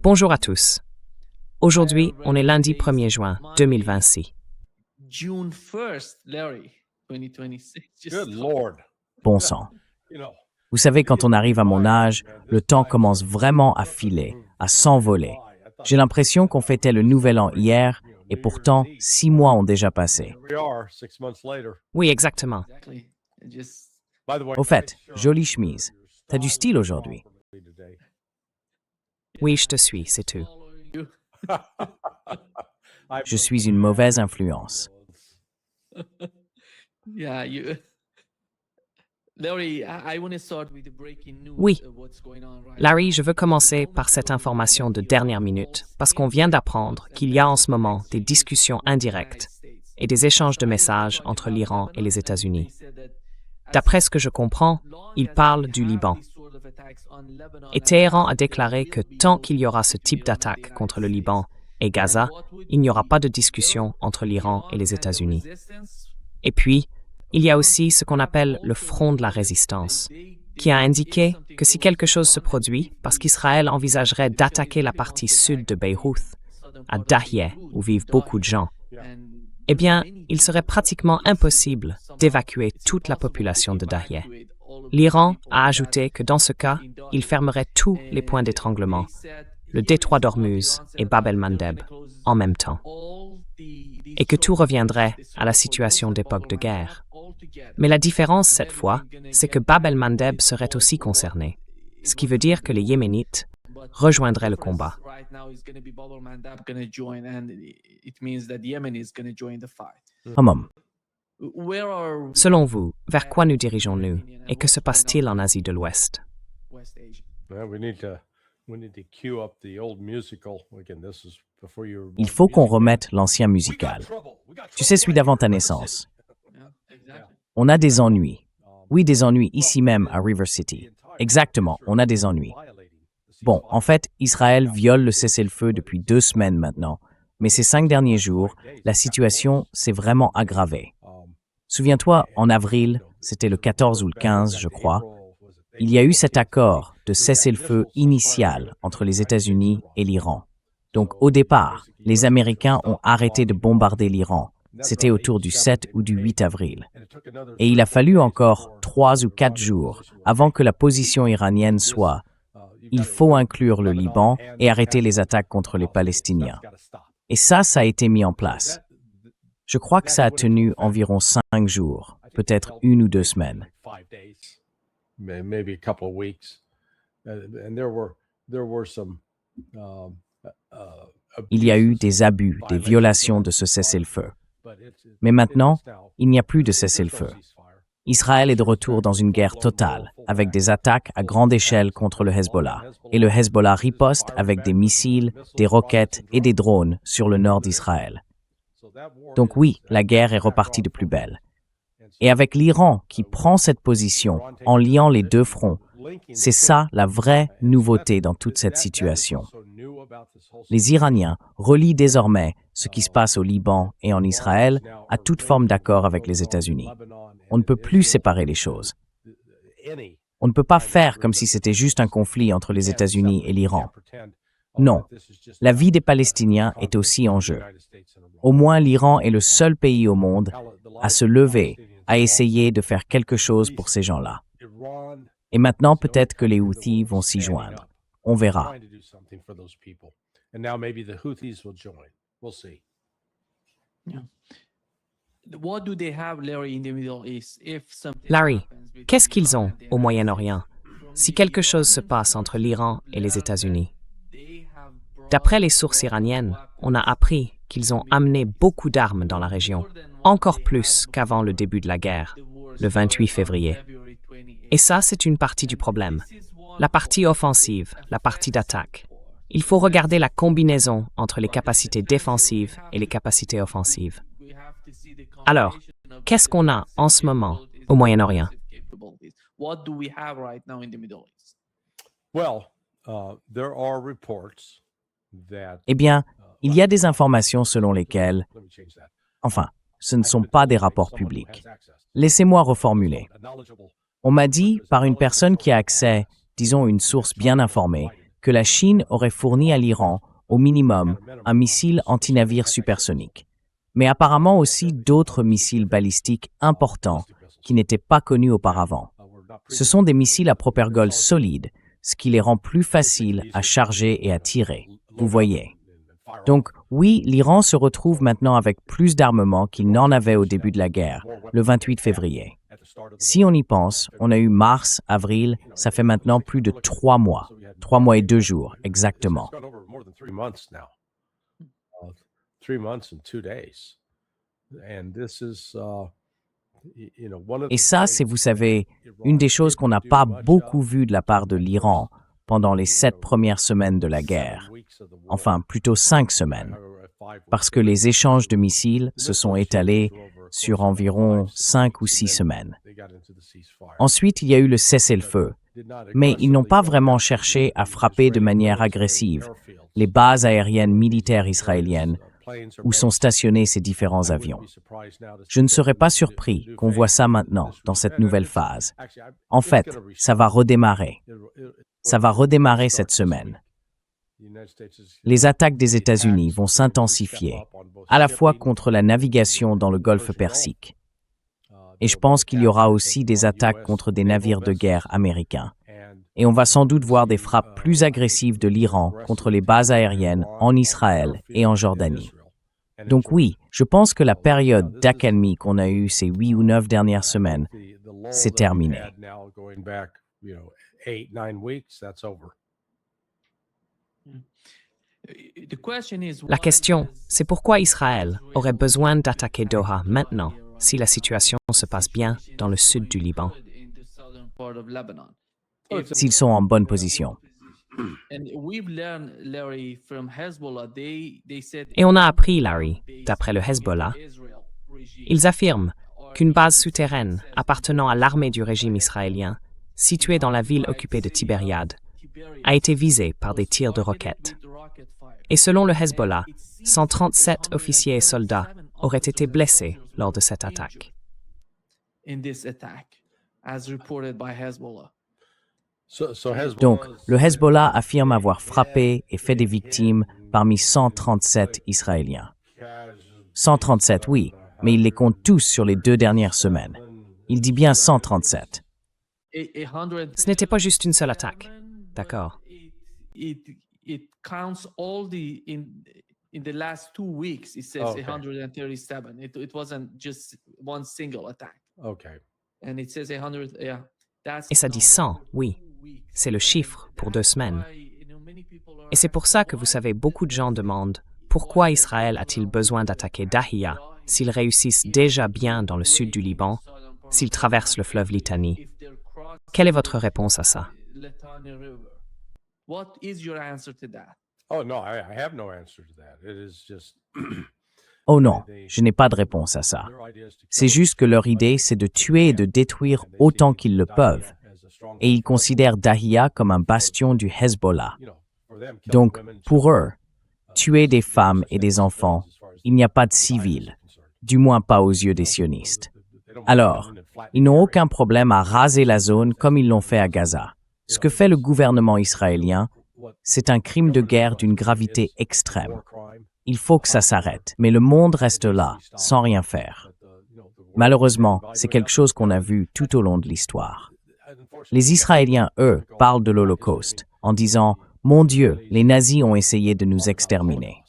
Bonjour à tous. Aujourd'hui, on est lundi 1er juin 2026. June 1st, Larry, 2026. Good Lord. Bon sang. You know, Vous savez, quand on arrive à mon âge, le temps commence vraiment à filer, à s'envoler. J'ai l'impression qu'on fêtait le Nouvel An hier, et pourtant, 6 mois ont déjà passé. here we are 6 months later. Oui, exactement. Exactly. It just By the way, Au fait, jolie chemise. T'as du style aujourd'hui. Oui, je te suis, c'est tout. you. Je suis une mauvaise influence. Yeah, you. Larry, I want to start with the breaking news. Oui. Of what's going on right Larry, je veux commencer par cette information de dernière minute, parce qu'on vient d'apprendre qu'il y a en ce moment des discussions indirectes et des échanges de messages entre l'Iran et les États-Unis. D'après ce que je comprends, il parle du Liban. Et Téhéran a déclaré que tant qu'il y aura ce type d'attaque contre le Liban et Gaza, il n'y aura pas de discussion entre l'Iran et les États-Unis. Et puis, il y a aussi ce qu'on appelle le front de la résistance, qui a indiqué que si quelque chose se produit, parce qu'Israël envisagerait d'attaquer la partie sud de Beyrouth, à Dahieh, où vivent beaucoup de gens, eh bien, il serait pratiquement impossible d'évacuer toute la population de Dahieh. L'Iran a ajouté que dans ce cas, il fermerait tous les points d'étranglement, le détroit d'Ormuz et Bab el-Mandeb, en même temps, et que tout reviendrait à la situation d'époque de guerre. Mais la différence cette fois, c'est que Bab el-Mandeb serait aussi concerné, ce qui veut dire que les Yéménites rejoindraient le combat. Right now is going to be Bab al-Mandab going to join, and it means that Yemen is going to join the fight. Hum. Where are Selon vous, vers quoi nous dirigeons-nous et que se passe-t-il en Asie de l'Ouest? West Asia? Well, we need to cue up the old musical. Again, this is before you were born. Il faut qu'on remette l'ancien We got musical. trouble. We got Tu sais, trouble celui right d'avant here. ta naissance. Yeah, exactly. On a des ennuis. Oui, des ennuis ici même à River City. Exactement, on a des ennuis. Bon, en fait, Israël viole le cessez-le-feu depuis 2 semaines maintenant. Mais ces 5 derniers jours, la situation s'est vraiment aggravée. Souviens-toi, en avril, c'était le 14 ou le 15, je crois, il y a eu cet accord de cessez-le-feu initial entre les États-Unis et l'Iran. Donc, au départ, les Américains ont arrêté de bombarder l'Iran. C'était autour du 7 ou du 8 avril. Et il a fallu encore 3 ou 4 jours avant que la position iranienne soit « il faut inclure le Liban et arrêter les attaques contre les Palestiniens ». Et ça a été mis en place. Je crois que ça a tenu environ 5 jours, peut-être 1 ou 2 semaines. Maybe a couple of weeks. And there were some Il y a eu des abus, des violations de ce cessez-le-feu. Mais maintenant, il n'y a plus de cessez-le-feu. Israël est de retour dans une guerre totale, avec des attaques à grande échelle contre le Hezbollah. Et le Hezbollah riposte avec des missiles, des roquettes et des drones sur le nord d'Israël. Donc oui, la guerre est repartie de plus belle. Et avec l'Iran qui prend cette position en liant les deux fronts, c'est ça la vraie nouveauté dans toute cette situation. Les Iraniens relient désormais ce qui se passe au Liban et en Israël à toute forme d'accord avec les États-Unis. On ne peut plus séparer les choses. On ne peut pas faire comme si c'était juste un conflit entre les États-Unis et l'Iran. Non, la vie des Palestiniens est aussi en jeu. Au moins, l'Iran est le seul pays au monde à se lever, à essayer de faire quelque chose pour ces gens-là. Et maintenant, peut-être que les Houthis vont s'y joindre. On verra. And now maybe the Houthis will join. We'll see. What do they have, Larry, in the Middle East? If something Larry, happens between qu'est-ce qu'ils ont Iran and au Moyen-Orient si quelque chose se passe entre l'Iran et les États-Unis? they have brought D'après les sources iraniennes, on a appris qu'ils ont amené beaucoup d'armes dans la région, encore plus qu'avant le début de la guerre, le 28 février. February 28. Et ça, c'est une partie du problème. La partie offensive, la partie d'attaque. Il faut regarder la combinaison entre les capacités défensives et les capacités offensives. We have to see the Alors, combination of qu'est-ce qu'on a en ce moment au Moyen-Orient? capabilities. What do we have right now in the Middle East? Well, there are reports that. Eh bien, il y a des informations selon lesquelles, Let me change that. enfin, ce ne sont pas des rapports publics. Laissez-moi reformuler. On m'a dit, par une personne qui a accès, disons une source bien informée, que la Chine aurait fourni à l'Iran, au minimum, un missile anti-navire supersonique, mais apparemment aussi d'autres missiles balistiques importants qui n'étaient pas connus auparavant. Ce sont des missiles à propergol solides, ce qui les rend plus faciles à charger et à tirer. Vous voyez. Donc, oui, l'Iran se retrouve maintenant avec plus d'armement qu'il n'en avait au début de la guerre, le 28 février. Si on y pense, on a eu mars, avril, ça fait maintenant plus de 3 mois. 3 mois et 2 jours, exactement. Et ça, c'est, vous savez, une des choses qu'on n'a pas beaucoup vues de la part de l'Iran pendant les 7 premières semaines de la guerre. Enfin, plutôt 5 semaines. Parce que les échanges de missiles se sont étalés sur environ 5 ou 6 semaines. Ensuite, il y a eu le cessez-le-feu. Mais ils n'ont pas vraiment cherché à frapper de manière agressive les bases aériennes militaires israéliennes où sont stationnés ces différents avions. Je ne serais pas surpris qu'on voit ça maintenant, dans cette nouvelle phase. En fait, ça va redémarrer. Ça va redémarrer cette semaine. Les attaques des États-Unis vont s'intensifier, à la fois contre la navigation dans le golfe Persique. Et je pense qu'il y aura aussi des attaques contre des navires de guerre américains. Et on va sans doute voir des frappes plus agressives de l'Iran contre les bases aériennes en Israël et en Jordanie. Donc oui, je pense que la période d'accalmie qu'on a eue ces 8 ou 9 dernières semaines, c'est terminé. La question, c'est pourquoi Israël aurait besoin d'attaquer Doha maintenant, si la situation se passe bien dans le sud du Liban. S'ils sont en bonne position. Et on a appris, Larry, d'après le Hezbollah, ils affirment qu'une base souterraine appartenant à l'armée du régime israélien, située dans la ville occupée de Tibériade, a été visée par des tirs de roquettes. Et selon le Hezbollah, 137 officiers et soldats auraient été blessés lors de cette attaque. Donc, le Hezbollah affirme avoir frappé et fait des victimes parmi 137 Israéliens. 137, oui, mais il les compte tous sur les 2 dernières semaines. Il dit bien 137. Ce n'était pas juste une seule attaque. D'accord. It counts all in the last 2 weeks. It says 137. It wasn't just one single attack. Okay. And it says 100. Yeah. Et ça dit 100, oui. C'est le chiffre pour 2 semaines. Et c'est pour ça que vous savez, beaucoup de gens demandent pourquoi Israël a-t-il besoin d'attaquer Dahiya s'ils réussissent déjà bien dans le sud du Liban, s'ils traversent le fleuve Litani. Quelle est votre réponse à ça? What is your answer to that? Oh no, I have no answer to that. It is just Oh non, je n'ai pas de réponse à ça. C'est juste que leur idée, c'est de tuer et de détruire autant qu'ils le peuvent. Et ils considèrent Dahiya comme un bastion du Hezbollah. Donc, pour eux, tuer des femmes et des enfants, il n'y a pas de civils, du moins pas aux yeux des sionistes. Alors, ils n'ont aucun problème à raser la zone comme ils l'ont fait à Gaza. Ce que fait le gouvernement israélien, c'est un crime de guerre d'une gravité extrême. Il faut que ça s'arrête, mais le monde reste là, sans rien faire. Malheureusement, c'est quelque chose qu'on a vu tout au long de l'histoire. Les Israéliens, eux, parlent de l'Holocauste, en disant « Mon Dieu, les nazis ont essayé de nous exterminer ».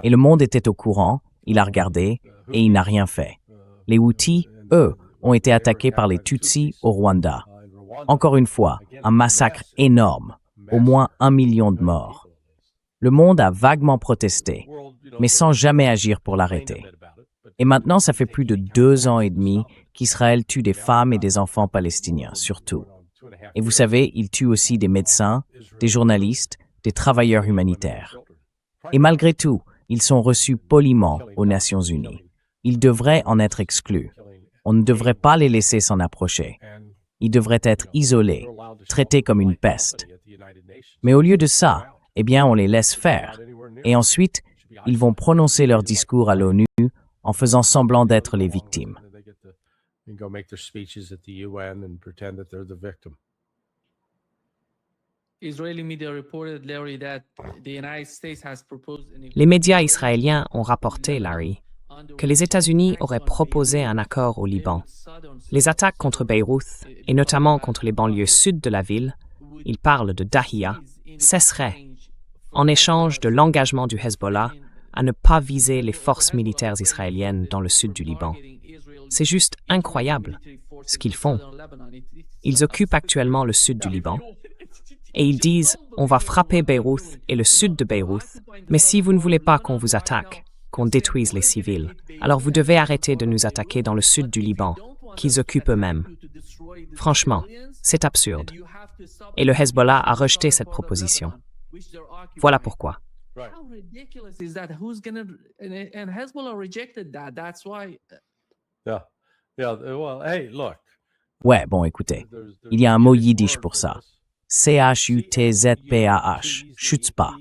Et le monde était au courant, il a regardé, et il n'a rien fait. Les Houthis, eux, ont été attaqués par les Tutsis au Rwanda. Encore une fois, un massacre énorme, au moins 1 million de morts. Le monde a vaguement protesté, mais sans jamais agir pour l'arrêter. Et maintenant, ça fait plus de 2 ans et demi qu'Israël tue des femmes et des enfants palestiniens, surtout. Et vous savez, il tue aussi des médecins, des journalistes, des travailleurs humanitaires. Et malgré tout, ils sont reçus poliment aux Nations Unies. Ils devraient en être exclus. On ne devrait pas les laisser s'en approcher. Ils devraient être isolés, traités comme une peste. Mais au lieu de ça, eh bien, on les laisse faire. Et ensuite, ils vont prononcer leur discours à l'ONU en faisant semblant d'être les victimes. Les médias israéliens ont rapporté, Larry, que les États-Unis auraient proposé un accord au Liban. Les attaques contre Beyrouth, et notamment contre les banlieues sud de la ville, ils parlent de Dahiya, cesseraient en échange de l'engagement du Hezbollah à ne pas viser les forces militaires israéliennes dans le sud du Liban. C'est juste incroyable ce qu'ils font. Ils occupent actuellement le sud du Liban et ils disent « on va frapper Beyrouth et le sud de Beyrouth, mais si vous ne voulez pas qu'on vous attaque, qu'on détruise les civils, alors vous devez arrêter de nous attaquer dans le sud du Liban, qu'ils occupent eux-mêmes. » Franchement, c'est absurde. Et le Hezbollah a rejeté cette proposition. Voilà pourquoi. Ouais, bon, écoutez, il y a un mot yiddish pour ça. C-H-U-T-Z-P-A-H, chutzpah.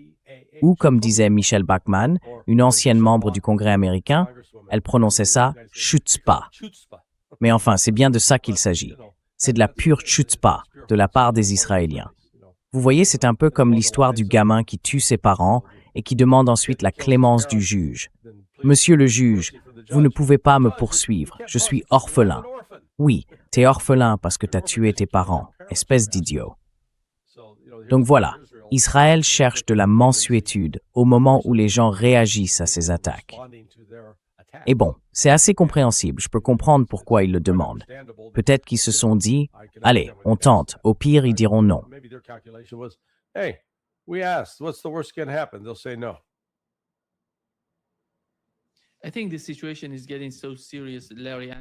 Ou, comme disait Michelle Bachmann, une ancienne membre du Congrès américain, elle prononçait ça chutzpah. Mais enfin, c'est bien de ça qu'il s'agit. C'est de la pure chutzpah de la part des Israéliens. Vous voyez, c'est un peu comme l'histoire du gamin qui tue ses parents et qui demande ensuite la clémence du juge. « Monsieur le juge, vous ne pouvez pas me poursuivre, je suis orphelin. » Oui, t'es orphelin parce que t'as tué tes parents, espèce d'idiot. Donc voilà, Israël cherche de la mansuétude au moment où les gens réagissent à ces attaques. Et bon, c'est assez compréhensible, je peux comprendre pourquoi ils le demandent. Peut-être qu'ils se sont dit, allez, on tente, au pire ils diront non.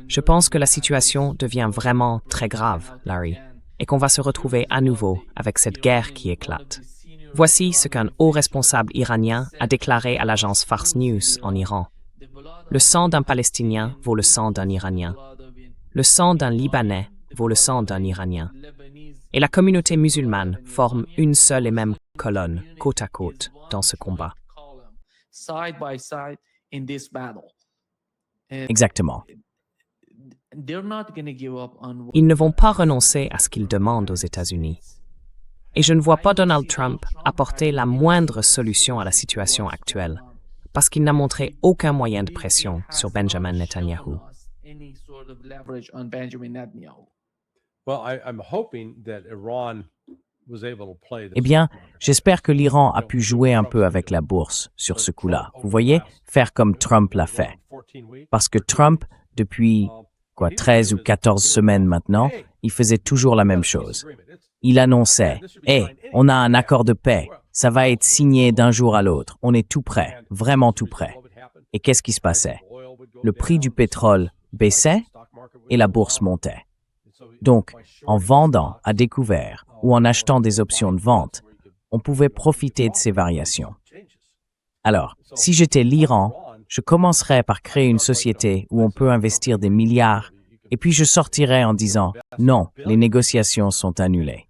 Je pense que la situation devient vraiment très grave, Larry, et qu'on va se retrouver à nouveau avec cette guerre qui éclate. Voici ce qu'un haut responsable iranien a déclaré à l'agence Fars News en Iran. Le sang d'un Palestinien vaut le sang d'un Iranien. Le sang d'un Libanais vaut le sang d'un Iranien. Et la communauté musulmane forme une seule et même colonne, côte à côte, dans ce combat. Exactement. Ils ne vont pas renoncer à ce qu'ils demandent aux États-Unis. Et je ne vois pas Donald Trump apporter la moindre solution à la situation actuelle, parce qu'il n'a montré aucun moyen de pression sur Benjamin Netanyahu. Eh bien, j'espère que l'Iran a pu jouer un peu avec la bourse sur ce coup-là. Vous voyez, faire comme Trump l'a fait. Parce que Trump, depuis 13 ou 14 semaines maintenant, il faisait toujours la même chose. Il annonçait « Hey, on a un accord de paix, ça va être signé d'un jour à l'autre, on est tout prêt, vraiment tout prêt. » Et qu'est-ce qui se passait? Le prix du pétrole baissait et la bourse montait. Donc, en vendant à découvert ou en achetant des options de vente, on pouvait profiter de ces variations. Alors, si j'étais l'Iran, je commencerais par créer une société où on peut investir des milliards et puis je sortirais en disant « Non, les négociations sont annulées. »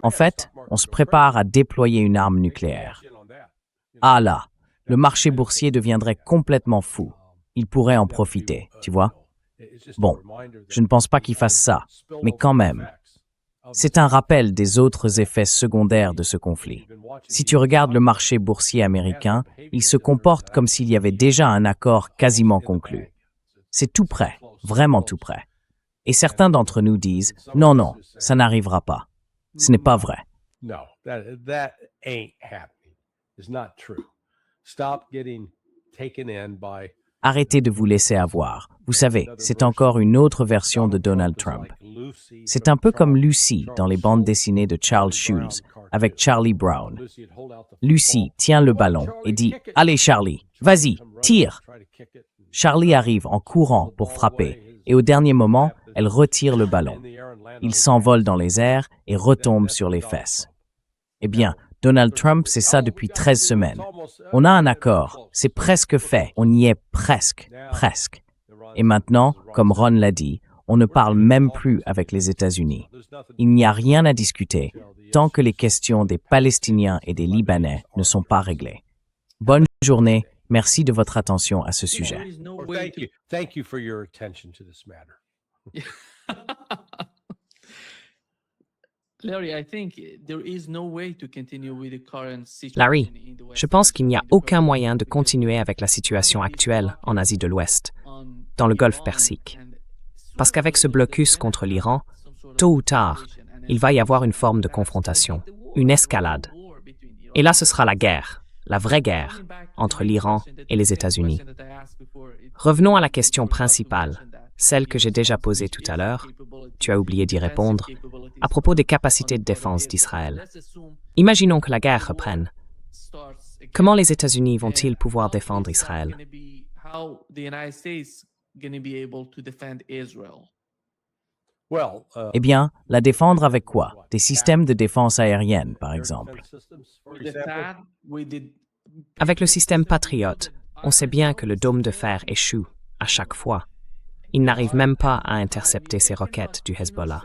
En fait, on se prépare à déployer une arme nucléaire. Ah là, le marché boursier deviendrait complètement fou. Il pourrait en profiter, tu vois? Bon, je ne pense pas qu'il fasse ça, mais quand même. C'est un rappel des autres effets secondaires de ce conflit. Si tu regardes le marché boursier américain, il se comporte comme s'il y avait déjà un accord quasiment conclu. C'est tout prêt, vraiment tout prêt. Et certains d'entre nous disent « Non, non, ça n'arrivera pas. » Ce n'est pas vrai. Arrêtez de vous laisser avoir. Vous savez, c'est encore une autre version de Donald Trump. C'est un peu comme Lucy dans les bandes dessinées de Charles Schulz avec Charlie Brown. Lucy tient le ballon et dit « Allez Charlie, vas-y, tire !» Charlie arrive en courant pour frapper et au dernier moment, elle retire le ballon. Il s'envole dans les airs et retombe sur les fesses. Eh bien, Donald Trump, c'est ça depuis 13 semaines. On a un accord, c'est presque fait, on y est presque. Et maintenant, comme Ron l'a dit, on ne parle même plus avec les États-Unis. Il n'y a rien à discuter. tant que les questions des Palestiniens et des Libanais ne sont pas réglées. Bonne journée, merci de votre attention à ce sujet. There is no Or way to thank you for your attention to this matter. Larry, I think there is no way to continue with the current situation Larry, in the West je pense qu'il n'y a Bank, aucun moyen de continuer avec la situation actuelle en Asie de l'Ouest, dans le Golfe Persique. Parce qu'avec ce blocus contre l'Iran, tôt ou tard, il va y avoir une forme de confrontation, une escalade. Et là, ce sera la guerre, la vraie guerre, entre l'Iran et les États-Unis. Revenons à la question principale, celle que j'ai déjà posée tout à l'heure, tu as oublié d'y répondre, à propos des capacités de défense d'Israël. Imaginons que la guerre reprenne. Comment les États-Unis vont-ils pouvoir défendre Israël? Well, Eh bien, la défendre avec quoi? Des systèmes de défense aérienne, par exemple. Avec le système Patriot, on sait bien que le dôme de fer échoue à chaque fois. Il n'arrive même pas à intercepter ces roquettes du Hezbollah.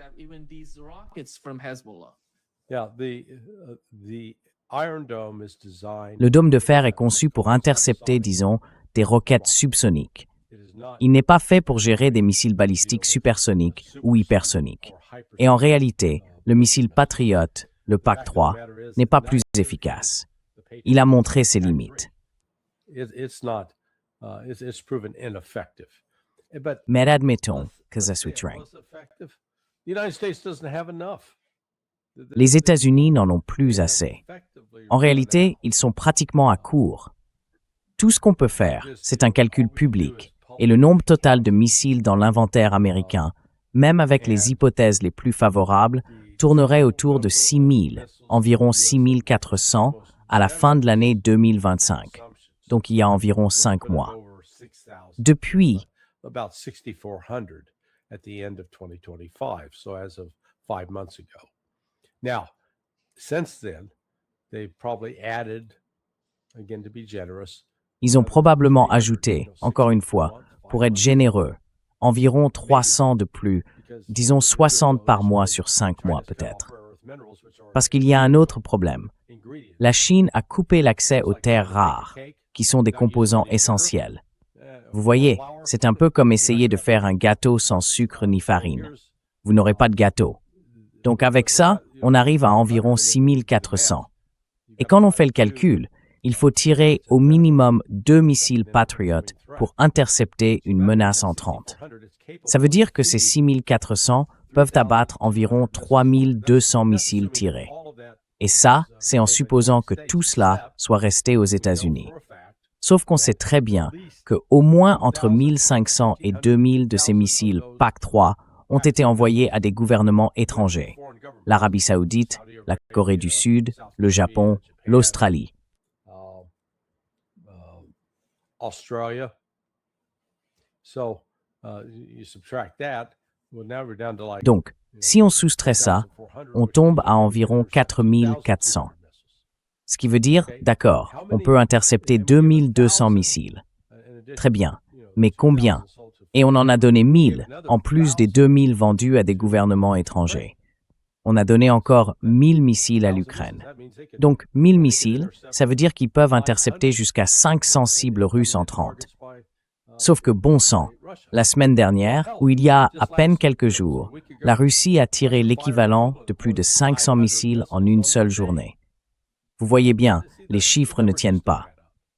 yeah, the Iron Dome is designed. Le dôme de fer est conçu pour intercepter, disons, des roquettes subsoniques. It is not Il n'est pas fait pour gérer des missiles balistiques supersoniques ou hypersoniques. Et en réalité, le missile Patriot, le PAC-3, n'est pas plus efficace. Il a montré ses limites. It's not. It's proven ineffective. But Mais admettons que ça soit vrai. less effective. The United States doesn't have enough. Les États-Unis n'en ont plus assez. En réalité, ils sont pratiquement à court. Tout ce qu'on peut faire, c'est un calcul public, et le nombre total de missiles dans l'inventaire américain, même avec les hypothèses les plus favorables, tournerait autour de 6 000, environ 6 400, à la fin de l'année 2025. Donc il y a environ 5 mois. Depuis, About 6,400 at the end of 2025. So as of 5 months ago. Now, since then, they've probably added, again to be generous, ils ont probablement ajouté, encore une fois, pour être généreux, environ 300 de plus, disons 60 par mois sur 5 mois peut-être. Parce qu'il y a un autre problème. La Chine a coupé l'accès aux terres rares, qui sont des composants essentiels. Vous voyez, c'est un peu comme essayer de faire un gâteau sans sucre ni farine. Vous n'aurez pas de gâteau. Donc avec ça, on arrive à environ 6400. Et quand on fait le calcul, il faut tirer au minimum 2 missiles Patriot pour intercepter une menace entrante. Ça veut dire que ces 6400 peuvent abattre environ 3200 missiles tirés. Et ça, c'est en supposant que tout cela soit resté aux États-Unis. Sauf qu'on sait très bien que au moins entre 1500 et 2000 de ces missiles PAC-3 ont été envoyés à des gouvernements étrangers. L'Arabie Saoudite, la Corée du Sud, le Japon, l'Australie. Australia. So you subtract that. Well, now we're down to like. Donc, si on soustrait ça, on tombe à environ 4400. Ce qui veut dire, d'accord, on peut intercepter 2200 missiles. Très bien, mais combien? Et on en a donné 1000, en plus des 2000 vendus à des gouvernements étrangers. On a donné encore 1000 missiles à l'Ukraine. Donc, 1000 missiles, ça veut dire qu'ils peuvent intercepter jusqu'à 500 cibles russes en 30. Sauf que bon sang, la semaine dernière, ou il y a à peine quelques jours, la Russie a tiré l'équivalent de plus de 500 missiles en une seule journée. Vous voyez bien, les chiffres ne tiennent pas.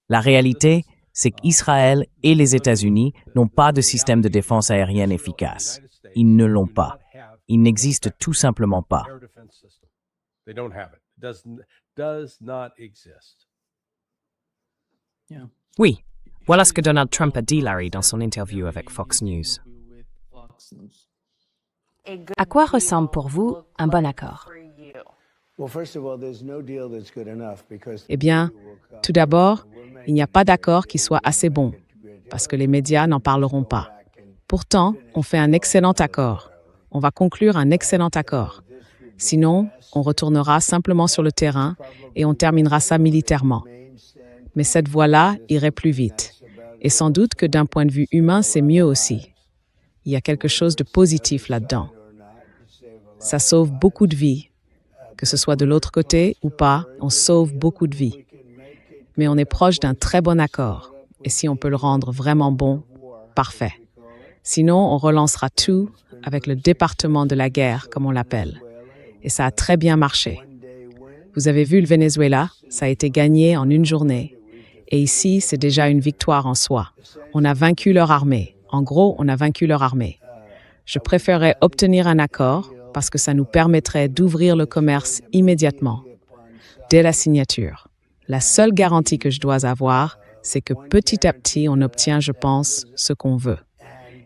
La réalité, c'est qu'Israël et les États-Unis n'ont pas de système de défense aérienne efficace. Ils ne l'ont pas. Il n'existe tout simplement pas. Air defense system. They don't have it. Does not exist. Oui, voilà ce que Donald Trump a dit, Larry, dans son interview avec Fox News. À quoi ressemble pour vous un bon accord? Eh bien, tout d'abord, il n'y a pas d'accord qui soit assez bon, parce que les médias n'en parleront pas. Pourtant, on fait un excellent accord. On va conclure un excellent accord. Sinon, on retournera simplement sur le terrain et on terminera ça militairement. Mais cette voie-là irait plus vite. Et sans doute que d'un point de vue humain, c'est mieux aussi. Il y a quelque chose de positif là-dedans. Ça sauve beaucoup de vies. Que ce soit de l'autre côté ou pas, on sauve beaucoup de vies. Mais on est proche d'un très bon accord. Et si on peut le rendre vraiment bon, parfait. Sinon, on relancera tout avec le département de la guerre, comme on l'appelle. Et ça a très bien marché. Vous avez vu le Venezuela, ça a été gagné en une journée. Et ici, c'est déjà une victoire en soi. On a vaincu leur armée. En gros, on a vaincu leur armée. Je préférerais obtenir un accord parce que ça nous permettrait d'ouvrir le commerce immédiatement, dès la signature. La seule garantie que je dois avoir, c'est que petit à petit, on obtient, je pense, ce qu'on veut.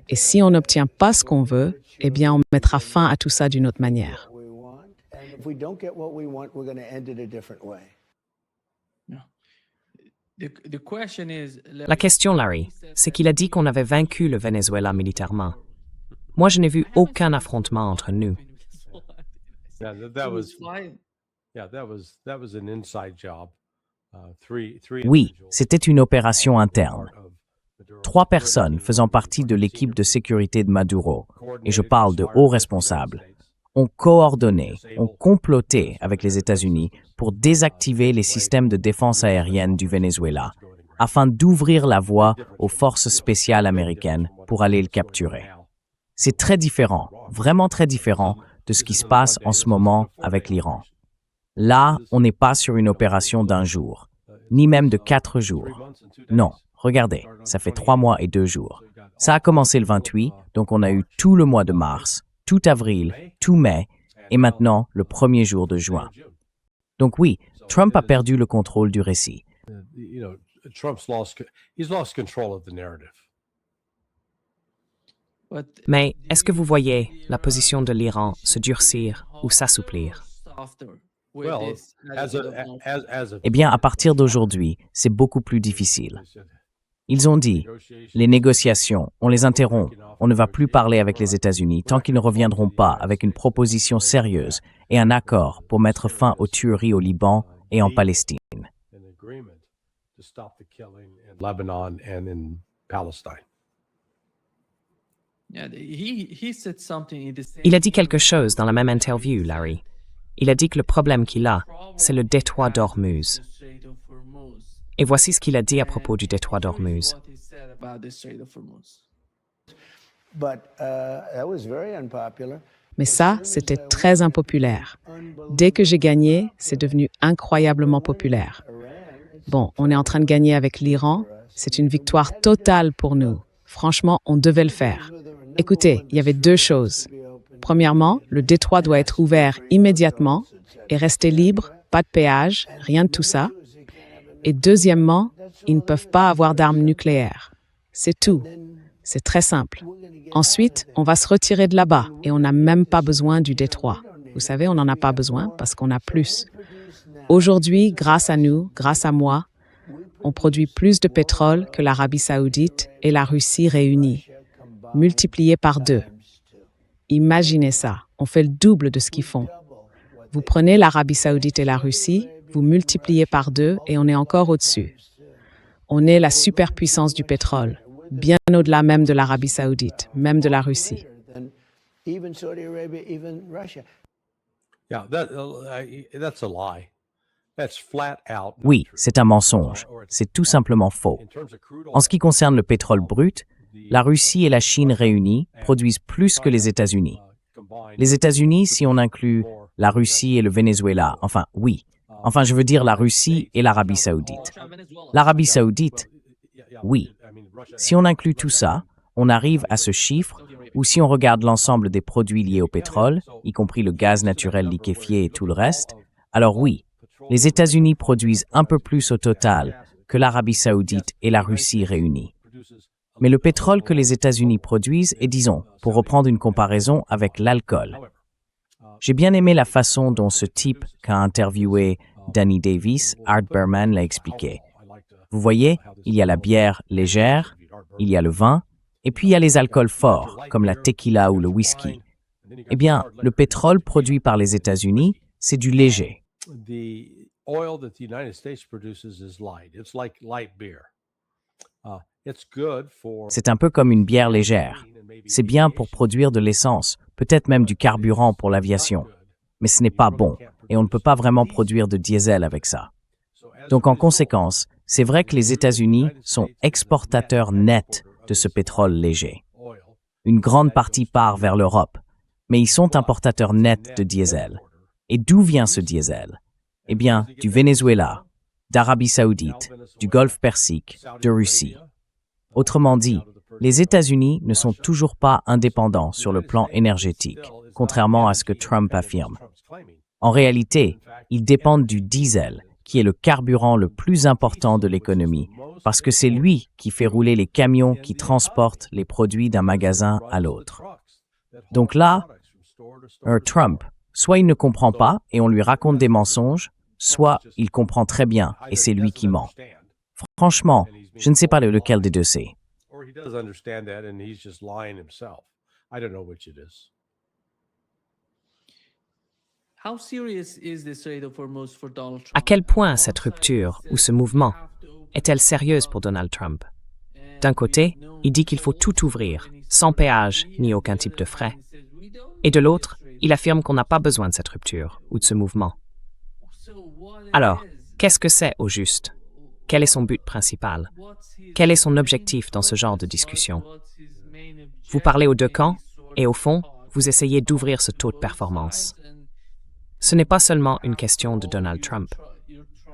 Et si on n'obtient pas ce qu'on veut, eh bien, on mettra fin à tout ça d'une autre manière. La question, Larry, c'est qu'il a dit qu'on avait vaincu le Venezuela militairement. Moi, je n'ai vu aucun affrontement entre nous. Oui, c'était une opération interne. 3 personnes faisant partie de l'équipe de sécurité de Maduro, et je parle de hauts responsables, ont coordonné, ont comploté avec les États-Unis pour désactiver les systèmes de défense aérienne du Venezuela, afin d'ouvrir la voie aux forces spéciales américaines pour aller le capturer. C'est très différent, vraiment très différent de ce qui se passe en ce moment avec l'Iran. Là, on n'est pas sur une opération d'1 jour, ni même de 4 jours. Non, regardez, ça fait 3 mois et 2 jours. Ça a commencé le 28, donc on a eu tout le mois de mars, tout avril, tout mai, et maintenant le 1er jour de juin. Donc oui, Trump a perdu le contrôle du récit. Mais est-ce que vous voyez la position de l'Iran se durcir ou s'assouplir? Eh bien, à partir d'aujourd'hui, c'est beaucoup plus difficile. Ils ont dit, les négociations, on les interrompt, on ne va plus parler avec les États-Unis tant qu'ils ne reviendront pas avec une proposition sérieuse et un accord pour mettre fin aux tueries au Liban et en Palestine. Il a dit quelque chose dans la même interview, Larry. Il a dit que le problème qu'il a, c'est le détroit d'Ormuz. Et voici ce qu'il a dit à propos du détroit d'Ormuz. Mais ça, c'était très impopulaire. Dès que j'ai gagné, c'est devenu incroyablement populaire. Bon, on est en train de gagner avec l'Iran. C'est une victoire totale pour nous. Franchement, on devait le faire. Écoutez, il y avait 2 choses. Premièrement, le détroit doit être ouvert immédiatement et rester libre, pas de péage, rien de tout ça. Et deuxièmement, ils ne peuvent pas avoir d'armes nucléaires. C'est tout. C'est très simple. Ensuite, on va se retirer de là-bas et on n'a même pas besoin du détroit. Vous savez, on n'en a pas besoin parce qu'on a plus. Aujourd'hui, grâce à nous, grâce à moi, on produit plus de pétrole que l'Arabie saoudite et la Russie réunies, multiplié par 2. Imaginez ça, on fait le double de ce qu'ils font. Vous prenez l'Arabie saoudite et la Russie, vous multipliez par 2 et on est encore au-dessus. On est la superpuissance du pétrole, bien au-delà même de l'Arabie saoudite, même de la Russie. Oui, c'est un mensonge. C'est tout simplement faux. En ce qui concerne le pétrole brut, la Russie et la Chine réunies produisent plus que les États-Unis. Les États-Unis, si on inclut la Russie et le Venezuela, enfin oui. Enfin, je veux dire la Russie et l'Arabie saoudite. L'Arabie saoudite, oui. Si on inclut tout ça, on arrive à ce chiffre où si on regarde l'ensemble des produits liés au pétrole, y compris le gaz naturel liquéfié et tout le reste, alors oui, les États-Unis produisent un peu plus au total que l'Arabie saoudite et la Russie réunies. Mais le pétrole que les États-Unis produisent est, disons, pour reprendre une comparaison avec l'alcool. J'ai bien aimé la façon dont ce type qu'a interviewé Danny Davis, Art Berman, l'a expliqué. Vous voyez, il y a la bière légère, il y a le vin, et puis il y a les alcools forts, comme la tequila ou le whisky. Eh bien, le pétrole produit par les États-Unis, c'est du léger. C'est un peu comme une bière légère. C'est bien pour produire de l'essence, peut-être même du carburant pour l'aviation. Mais ce n'est pas bon. et on ne peut pas vraiment produire de diesel avec ça. Donc en conséquence, c'est vrai que les États-Unis sont exportateurs nets de ce pétrole léger. Une grande partie part vers l'Europe, mais ils sont importateurs nets de diesel. Et d'où vient ce diesel? Eh bien, du Venezuela, d'Arabie Saoudite, du Golfe Persique, de Russie. Autrement dit, les États-Unis ne sont toujours pas indépendants sur le plan énergétique, contrairement à ce que Trump affirme. En réalité, ils dépendent du diesel, qui est le carburant le plus important de l'économie, parce que c'est lui qui fait rouler les camions qui transportent les produits d'un magasin à l'autre. Donc là, Trump, soit il ne comprend pas et on lui raconte des mensonges, soit il comprend très bien et c'est lui qui ment. Franchement, je ne sais pas lequel des deux c'est. À quel point cette rupture ou ce mouvement est-elle sérieuse pour Donald Trump? D'un côté, il dit qu'il faut tout ouvrir, sans péage ni aucun type de frais. Et de l'autre, il affirme qu'on n'a pas besoin de cette rupture ou de ce mouvement. Alors, qu'est-ce que c'est au juste? Quel est son but principal? Quel est son objectif dans ce genre de discussion? Vous parlez aux deux camps et au fond, vous essayez d'ouvrir ce taux de performance. Ce n'est pas seulement une question de Donald Trump.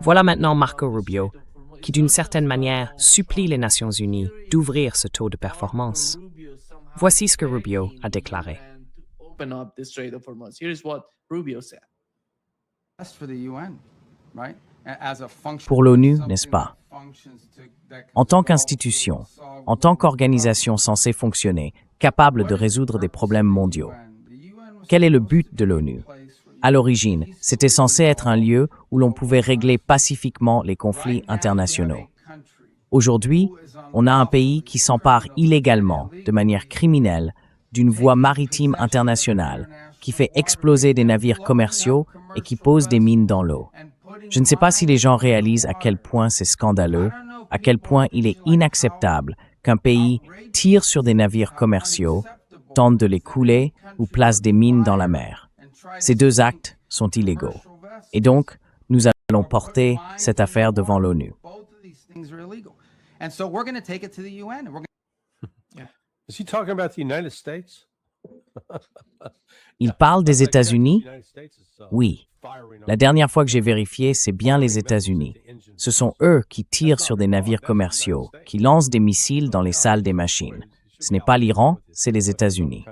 Voilà maintenant Marco Rubio, qui d'une certaine manière supplie les Nations Unies d'ouvrir ce taux de performance. Voici ce que Rubio a déclaré. Pour l'ONU, n'est-ce pas? En tant qu'institution, en tant qu'organisation censée fonctionner, capable de résoudre des problèmes mondiaux. Quel est le but de l'ONU? À l'origine, c'était censé être un lieu où l'on pouvait régler pacifiquement les conflits internationaux. Aujourd'hui, on a un pays qui s'empare illégalement, de manière criminelle, d'une voie maritime internationale, qui fait exploser des navires commerciaux et qui pose des mines dans l'eau. Je ne sais pas si les gens réalisent à quel point c'est scandaleux, à quel point il est inacceptable qu'un pays tire sur des navires commerciaux, tente de les couler ou place des mines dans la mer. Ces deux actes sont illégaux. Et donc, nous allons porter cette affaire devant l'ONU. Il parle des États-Unis? Oui. La dernière fois que j'ai vérifié, c'est bien les États-Unis. Ce sont eux qui tirent sur des navires commerciaux, qui lancent des missiles dans les salles des machines. Ce n'est pas l'Iran, c'est les États-Unis.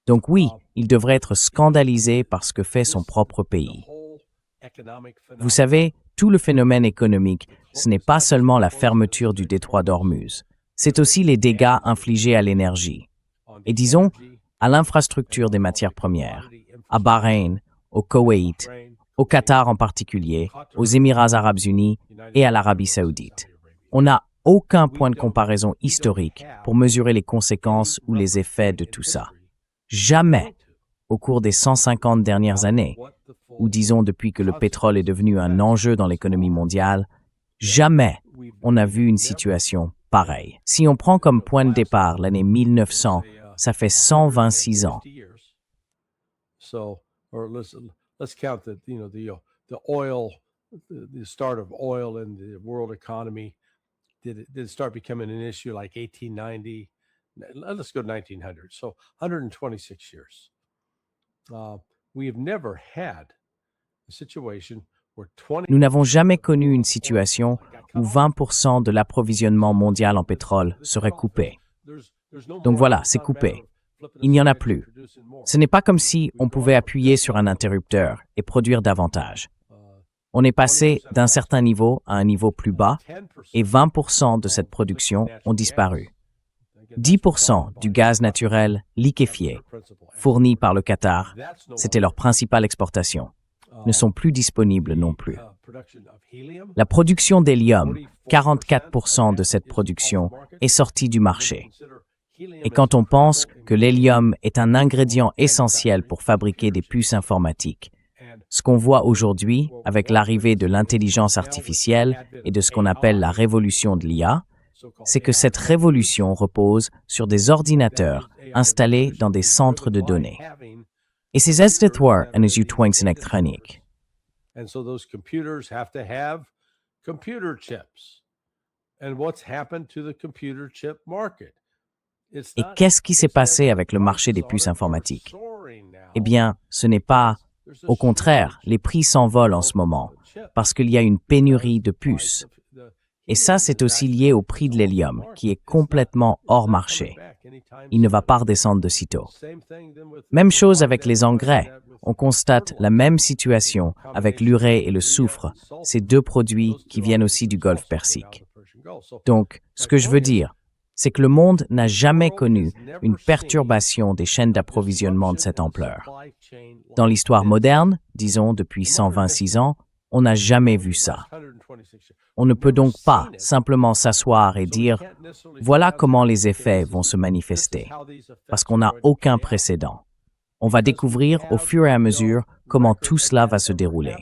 Donc oui, il devrait être scandalisé par ce que fait son propre pays. Vous savez, tout le phénomène économique, ce n'est pas seulement la fermeture du détroit d'Ormuz, c'est aussi les dégâts infligés à l'énergie. Et disons, à l'infrastructure des matières premières, à Bahreïn, au Koweït, au Qatar en particulier, aux Émirats arabes unis et à l'Arabie saoudite. On n'a aucun point de comparaison historique pour mesurer les conséquences ou les effets de tout ça. Jamais, au cours des 150 dernières années, ou disons depuis que le pétrole est devenu un enjeu dans l'économie mondiale, jamais on a vu une situation pareille. Si on prend comme point de départ l'année 1900, ça fait 126 ans. Let's count the oil, the start of oil in the world economy. Did it start becoming an issue like 1890? Let's go to 1900. So 126 years. We have never had a situation where 20... Nous n'avons jamais connu une situation où 20% de l'approvisionnement mondial en pétrole serait coupé. Donc voilà, c'est coupé. Il n'y en a plus. Ce n'est pas comme si on pouvait appuyer sur un interrupteur et produire davantage. On est passé d'un certain niveau à un niveau plus bas et 20% de cette production ont disparu. 10% du gaz naturel liquéfié, fourni par le Qatar, c'était leur principale exportation, ne sont plus disponibles non plus. La production d'hélium, 44% de cette production, est sortie du marché. Et quand on pense que l'hélium est un ingrédient essentiel pour fabriquer des puces informatiques, ce qu'on voit aujourd'hui avec l'arrivée de l'intelligence artificielle et de ce qu'on appelle la révolution de l'IA, c'est que cette révolution repose sur des ordinateurs installés dans des centres de données. Et ces S-Dithwar en is U-Twinks électronique. And so those computers have to have computer chips. And what's happened to the computer chip market? Et qu'est-ce qui s'est passé avec le marché des puces informatiques? Eh bien, ce n'est pas... Au contraire, les prix s'envolent en ce moment parce qu'il y a une pénurie de puces. Et ça, c'est aussi lié au prix de l'hélium, qui est complètement hors marché. Il ne va pas redescendre de sitôt. Même chose avec les engrais. On constate la même situation avec l'urée et le soufre, ces deux produits qui viennent aussi du Golfe Persique. Donc, ce que je veux dire, c'est que le monde n'a jamais connu une perturbation des chaînes d'approvisionnement de cette ampleur. Dans l'histoire moderne, disons depuis 126 ans, on n'a jamais vu ça. On ne peut donc pas simplement s'asseoir et dire « voilà comment les effets vont se manifester », parce qu'on n'a aucun précédent. On va découvrir au fur et à mesure comment tout cela va se dérouler.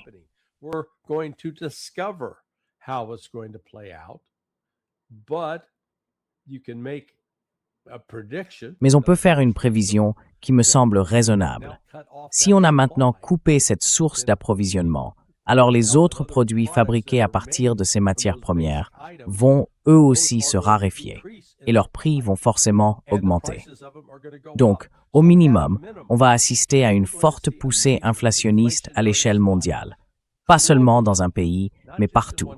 Mais on peut faire une prévision qui me semble raisonnable. Si on a maintenant coupé cette source d'approvisionnement, alors les autres produits fabriqués à partir de ces matières premières vont eux aussi se raréfier et leurs prix vont forcément augmenter. Donc, au minimum, on va assister à une forte poussée inflationniste à l'échelle mondiale, pas seulement dans un pays, mais partout.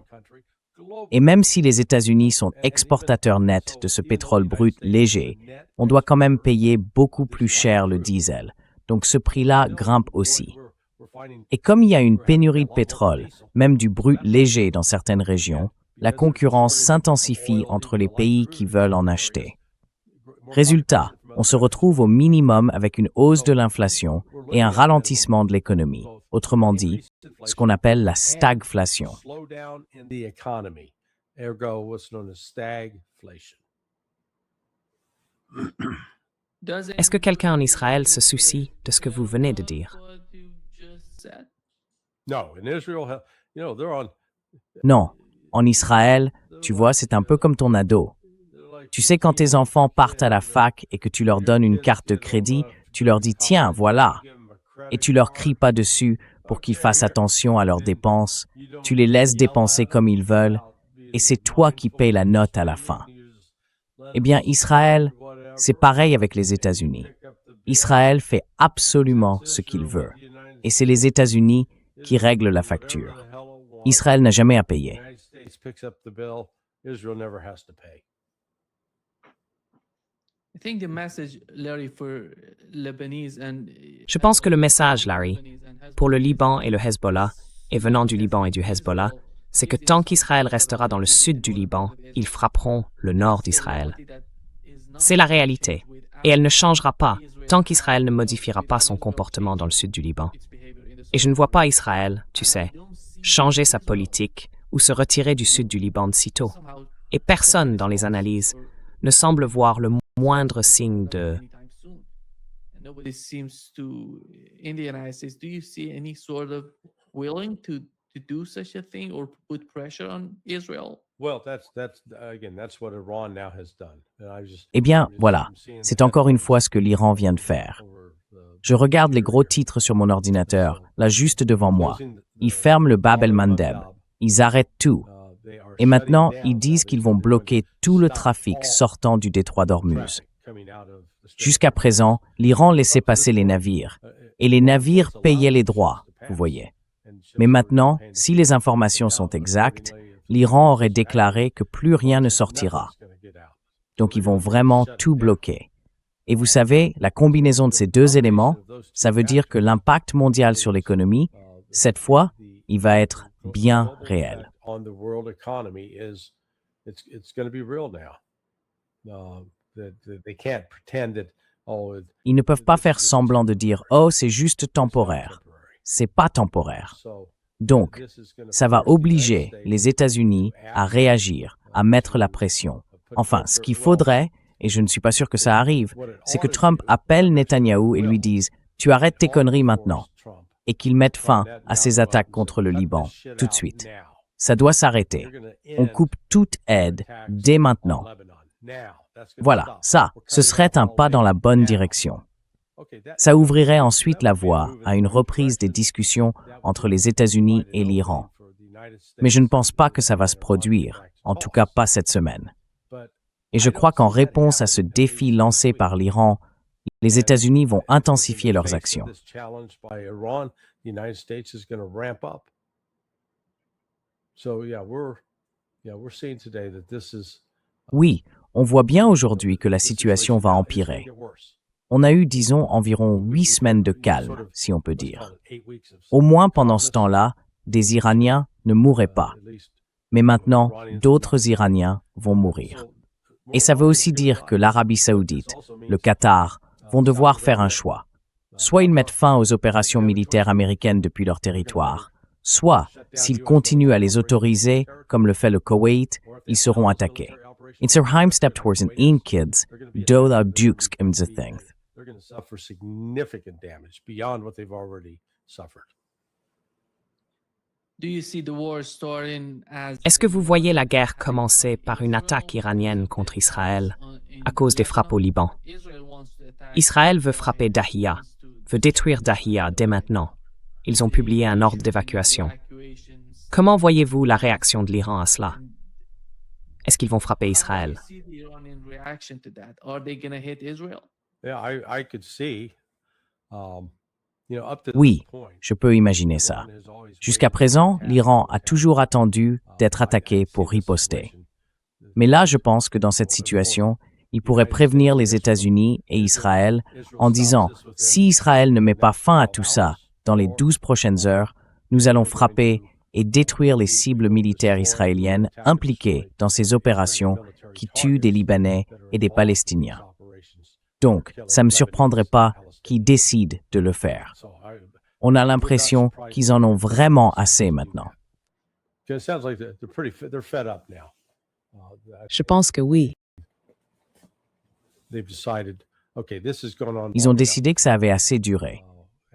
Et même si les États-Unis sont exportateurs nets de ce pétrole brut léger, on doit quand même payer beaucoup plus cher le diesel. Donc ce prix-là grimpe aussi. Et comme il y a une pénurie de pétrole, même du brut léger dans certaines régions, la concurrence s'intensifie entre les pays qui veulent en acheter. Résultat, on se retrouve au minimum avec une hausse de l'inflation et un ralentissement de l'économie. Autrement dit, ce qu'on appelle la stagflation. Est-ce que quelqu'un en Israël se soucie de ce que vous venez de dire? Non, en Israël, tu vois, c'est un peu comme ton ado. Tu sais, quand tes enfants partent à la fac et que tu leur donnes une carte de crédit, tu leur dis « tiens, voilà ». Et tu leur cries pas dessus pour qu'ils fassent attention à leurs dépenses, tu les laisses dépenser comme ils veulent, et c'est toi qui payes la note à la fin. Eh bien, Israël, c'est pareil avec les États-Unis. Israël fait absolument ce qu'il veut, et c'est les États-Unis qui règlent la facture. Israël n'a jamais à payer. Je pense que le message, Larry, pour le Liban et le Hezbollah, et venant du Liban et du Hezbollah, c'est que tant qu'Israël restera dans le sud du Liban, ils frapperont le nord d'Israël. C'est la réalité, et elle ne changera pas tant qu'Israël ne modifiera pas son comportement dans le sud du Liban. Et je ne vois pas Israël, tu sais, changer sa politique ou se retirer du sud du Liban de sitôt. Et personne dans les analyses ne semble voir le moindre signe de... Nobody seems to, in the United States, do you see any sort of willing to do such a thing or put pressure on Israel? Well, that's what Iran now has done. Eh bien, voilà, c'est encore une fois ce que l'Iran vient de faire. Je regarde les gros titres sur mon ordinateur, là juste devant moi. Ils ferment le Bab el-Mandeb. Ils arrêtent tout. Et maintenant, ils disent qu'ils vont bloquer tout le trafic sortant du détroit d'Ormuz. Jusqu'à présent, l'Iran laissait passer les navires. Et les navires payaient les droits, vous voyez. Mais maintenant, si les informations sont exactes, l'Iran aurait déclaré que plus rien ne sortira. Donc ils vont vraiment tout bloquer. Et vous savez, la combinaison de ces deux éléments, ça veut dire que l'impact mondial sur l'économie, cette fois, il va être bien réel. Ils ne peuvent pas faire semblant de dire « oh, c'est juste temporaire ». C'est pas temporaire. Donc, ça va obliger les États-Unis à réagir, à mettre la pression. Enfin, ce qu'il faudrait, et je ne suis pas sûr que ça arrive, c'est que Trump appelle Netanyahou et lui dise « tu arrêtes tes conneries maintenant » et qu'il mette fin à ses attaques contre le Liban tout de suite. Ça doit s'arrêter. On coupe toute aide dès maintenant. Voilà, ça, ce serait un pas dans la bonne direction. Ça ouvrirait ensuite la voie à une reprise des discussions entre les États-Unis et l'Iran. Mais je ne pense pas que ça va se produire, en tout cas pas cette semaine. Et je crois qu'en réponse à ce défi lancé par l'Iran, les États-Unis vont intensifier leurs actions. Oui, on voit bien aujourd'hui que la situation va empirer. On a eu, disons, environ 8 semaines de calme, si on peut dire. Au moins pendant ce temps-là, des Iraniens ne mourraient pas. Mais maintenant, d'autres Iraniens vont mourir. Et ça veut aussi dire que l'Arabie saoudite, le Qatar, vont devoir faire un choix. Soit ils mettent fin aux opérations militaires américaines depuis leur territoire, soit, s'ils continuent à les autoriser, comme le fait le Koweït, ils seront attaqués. In der Heimstep towards an een kids, do thou dukes im thing. They're going to suffer significant damage beyond what they've already suffered. Est-ce que vous voyez la guerre commencer par une attaque iranienne contre Israël à cause des frappes au Liban? Israël veut frapper Dahiya, veut détruire Dahiya dès maintenant. Ils ont publié un ordre d'évacuation. Comment voyez-vous la réaction de l'Iran à cela? Est-ce qu'ils vont frapper Israël? Oui, je peux imaginer ça. Jusqu'à présent, l'Iran a toujours attendu d'être attaqué pour riposter. Mais là, je pense que dans cette situation, il pourrait prévenir les États-Unis et Israël en disant « Si Israël ne met pas fin à tout ça dans les 12 prochaines heures, nous allons frapper et détruire les cibles militaires israéliennes impliquées dans ces opérations qui tuent des Libanais et des Palestiniens. » Donc, ça ne me surprendrait pas qu'ils décident de le faire. On a l'impression qu'ils en ont vraiment assez maintenant. Je pense que oui. Ils ont décidé que ça avait assez duré,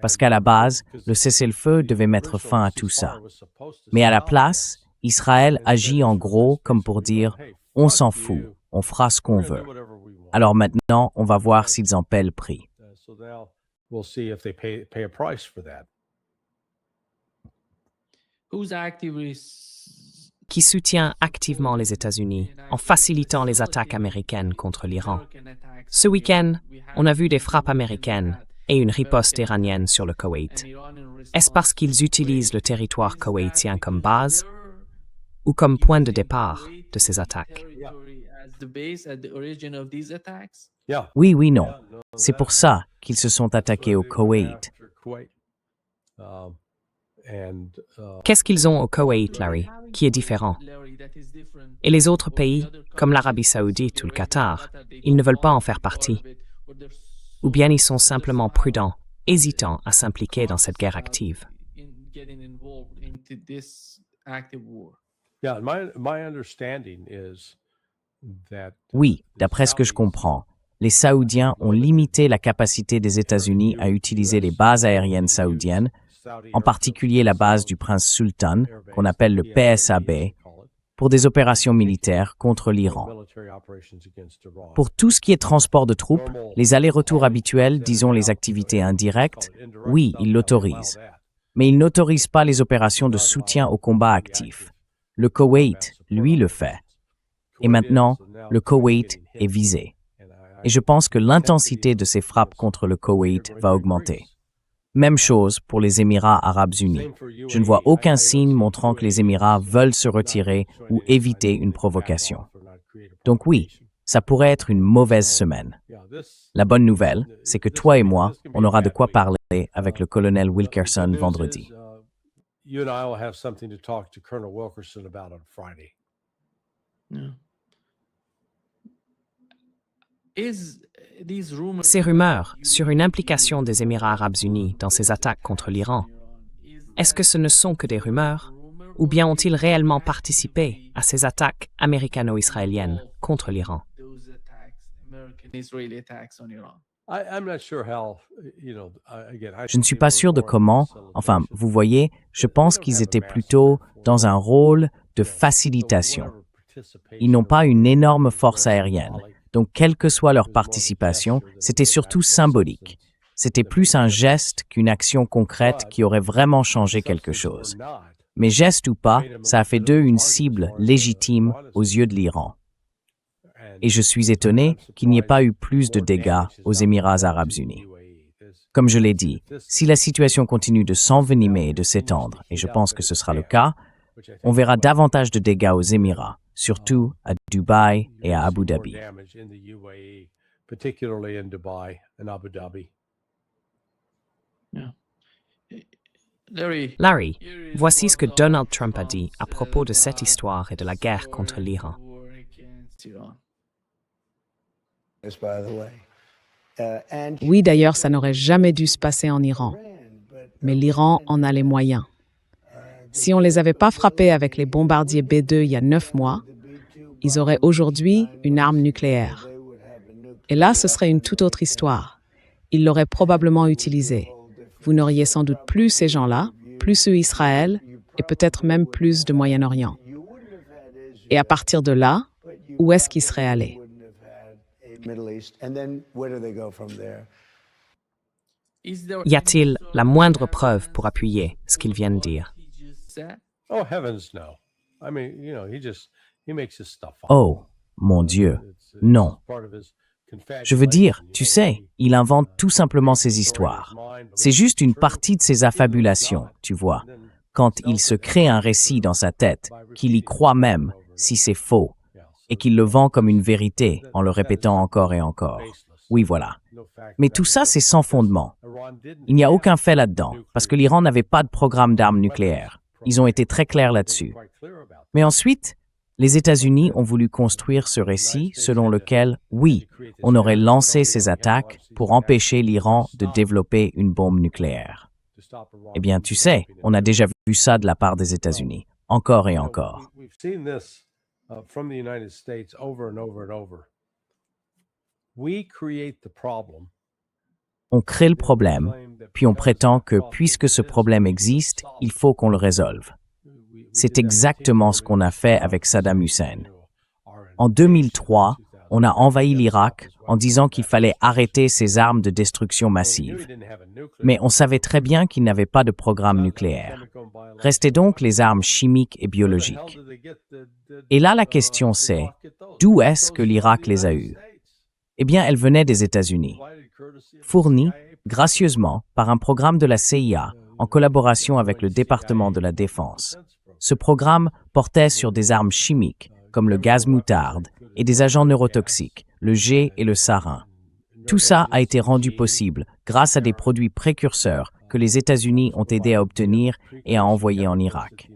parce qu'à la base, le cessez-le-feu devait mettre fin à tout ça. Mais à la place, Israël agit en gros comme pour dire « on s'en fout, on fera ce qu'on veut ». Alors maintenant, on va voir s'ils en paient le prix. Qui soutient activement les États-Unis en facilitant les attaques américaines contre l'Iran? Ce week-end, on a vu des frappes américaines et une riposte iranienne sur le Koweït. Est-ce parce qu'ils utilisent le territoire koweïtien comme base ou comme point de départ de ces attaques? Oui, non. C'est pour ça qu'ils se sont attaqués au Koweït. Qu'est-ce qu'ils ont au Koweït, Larry, qui est différent? Et les autres pays, comme l'Arabie saoudite ou le Qatar, ils ne veulent pas en faire partie? Ou bien ils sont simplement prudents, hésitants à s'impliquer dans cette guerre active? Oui, d'après ce que je comprends, les Saoudiens ont limité la capacité des États-Unis à utiliser les bases aériennes saoudiennes, en particulier la base du prince Sultan, qu'on appelle le PSAB, pour des opérations militaires contre l'Iran. Pour tout ce qui est transport de troupes, les allers-retours habituels, disons les activités indirectes, oui, ils l'autorisent. Mais ils n'autorisent pas les opérations de soutien au combat actif. Le Koweït, lui, le fait. Et maintenant, le Koweït est visé. Et je pense que l'intensité de ces frappes contre le Koweït va augmenter. Même chose pour les Émirats arabes unis. Je ne vois aucun signe montrant que les Émirats veulent se retirer ou éviter une provocation. Donc oui, ça pourrait être une mauvaise semaine. La bonne nouvelle, c'est que toi et moi, on aura de quoi parler avec le colonel Wilkerson vendredi. Ces rumeurs sur une implication des Émirats arabes unis dans ces attaques contre l'Iran, est-ce que ce ne sont que des rumeurs, ou bien ont-ils réellement participé à ces attaques américano-israéliennes contre l'Iran? Je ne suis pas sûr de comment, enfin, vous voyez, je pense qu'ils étaient plutôt dans un rôle de facilitation. Ils n'ont pas une énorme force aérienne. Donc, quelle que soit leur participation, c'était surtout symbolique. C'était plus un geste qu'une action concrète qui aurait vraiment changé quelque chose. Mais geste ou pas, ça a fait d'eux une cible légitime aux yeux de l'Iran. Et je suis étonné qu'il n'y ait pas eu plus de dégâts aux Émirats arabes unis. Comme je l'ai dit, si la situation continue de s'envenimer et de s'étendre, et je pense que ce sera le cas, on verra davantage de dégâts aux Émirats, surtout à Dubaï et à Abu Dhabi. Larry, voici ce que Donald Trump a dit à propos de cette histoire et de la guerre contre l'Iran. Oui, d'ailleurs, ça n'aurait jamais dû se passer en Iran. Mais l'Iran en a les moyens. Si on ne les avait pas frappés avec les bombardiers B-2 il y a 9 mois, ils auraient aujourd'hui une arme nucléaire. Et là, ce serait une toute autre histoire. Ils l'auraient probablement utilisée. Vous n'auriez sans doute plus ces gens-là, plus ceux Israël, et peut-être même plus de Moyen-Orient. Et à partir de là, où est-ce qu'ils seraient allés? Y a-t-il la moindre preuve pour appuyer ce qu'ils viennent de dire? Oh, heavens no. I mean, he makes his stuff up. Oh, mon Dieu, non. Je veux dire, tu sais, il invente tout simplement ses histoires. C'est juste une partie de ses affabulations, tu vois. Quand il se crée un récit dans sa tête, qu'il y croit même, si c'est faux, et qu'il le vend comme une vérité en le répétant encore et encore. Oui, voilà. Mais tout ça, c'est sans fondement. Il n'y a aucun fait là-dedans, parce que l'Iran n'avait pas de programme d'armes nucléaires. Ils ont été très clairs là-dessus. Mais ensuite, les États-Unis ont voulu construire ce récit selon lequel, oui, on aurait lancé ces attaques pour empêcher l'Iran de développer une bombe nucléaire. Eh bien, tu sais, on a déjà vu ça de la part des États-Unis, encore et encore. On crée le problème, puis on prétend que puisque ce problème existe, il faut qu'on le résolve. C'est exactement ce qu'on a fait avec Saddam Hussein. En 2003, on a envahi l'Irak en disant qu'il fallait arrêter ses armes de destruction massive. Mais on savait très bien qu'il n'avait pas de programme nucléaire. Restaient donc les armes chimiques et biologiques. Et là, la question c'est, d'où est-ce que l'Irak les a eues? Eh bien, elles venaient des États-Unis, fournies gracieusement par un programme de la CIA en collaboration avec le département de la Défense. Ce programme portait sur des armes chimiques, comme le gaz moutarde, et des agents neurotoxiques, le G et le sarin. Tout ça a été rendu possible grâce à des produits précurseurs que les États-Unis ont aidé à obtenir et à envoyer en Irak.